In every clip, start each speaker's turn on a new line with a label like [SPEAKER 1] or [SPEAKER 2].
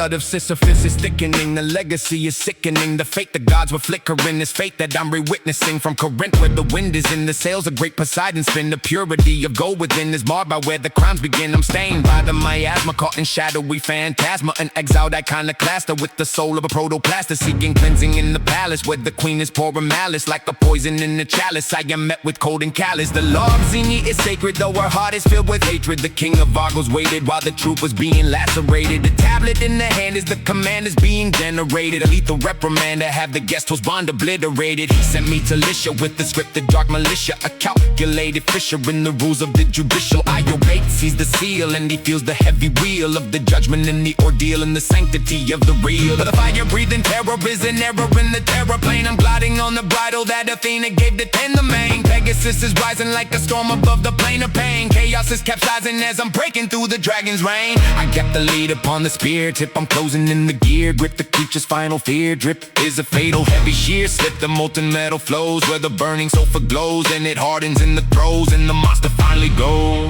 [SPEAKER 1] blood of Sisyphus is thickening. The legacy is sickening. The fate the gods were flickering. This fate that I'm re-witnessing from Corinth, where the wind is in the sails of great Poseidon spin. The purity of gold within is marred by where the crimes begin. I'm stained by the miasma, caught in shadowy phantasma. An exiled iconoclast-a with the soul of a protoplast-a, seeking cleansing in the palace where the queen is pouring malice like a poison in the chalice. I am met with cold and callous. The law of Xenia is sacred, though her heart is filled with hatred. The King of Argos waited while the truth was being lacerated. The tablet in the hand is the command is being generated. A lethal reprimand to have the guest host bond obliterated. He sent me to Lycia with the scripted dark militia, a calculated fisher in the rules of the judicial. I obey, sees the seal, and he feels the heavy wheel of the judgment and the ordeal and the sanctity of the real. The fire-breathing terror is an error in the terror plane. I'm gliding on the bridle that Athena gave to tend the main. Pegasus is rising like a storm above the plane of pain. Chaos is capsizing as I'm breaking through the dragon's reign. I got the lead upon the spear tip, I'm closing in the gear grip. The creature's final fear drip is a fatal heavy sheer slip. The molten metal flows where the burning sulfur glows, and it hardens in the throes, and the monster finally goes.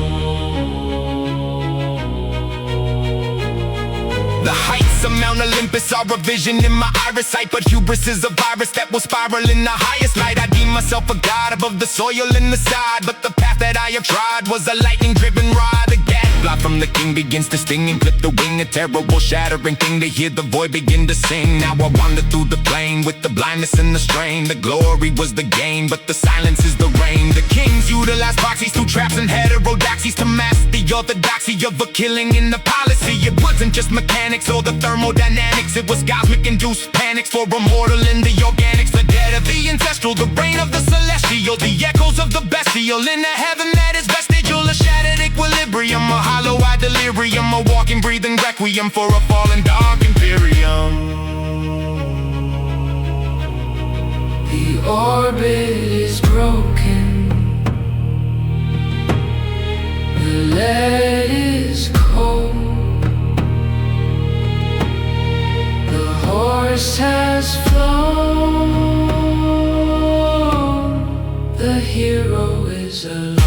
[SPEAKER 1] The heights of Mount Olympus are a vision in my iris sight, but hubris is a virus that will spiral in the highest light. I deem myself a god above the soil in the side, but the path that I have trod was a lightning-driven rod. A gadfly from the king begins to sting and clip the wing, a terrible shattering thing to hear the void begin to sing. Now I wander through the plain with the blindness and the strain. The glory was the gain, but the silence is the reign. The kings utilized proxies through traps and heterodoxies to mask the orthodoxy of a killing in the policy. It wasn't just mechanics or the thermodynamics, it was cosmic-induced panics for a mortal in the organics. The dead of the ancestral, the reign of the celestial, the echoes of the bestial in a heaven that is vestigial. A shattered equilibrium, a hollow-eyed delirium, a walking, breathing requiem for a fallen dark imperium.
[SPEAKER 2] The orbit is broken, the lead is cold, the horse has flown, the hero is alone.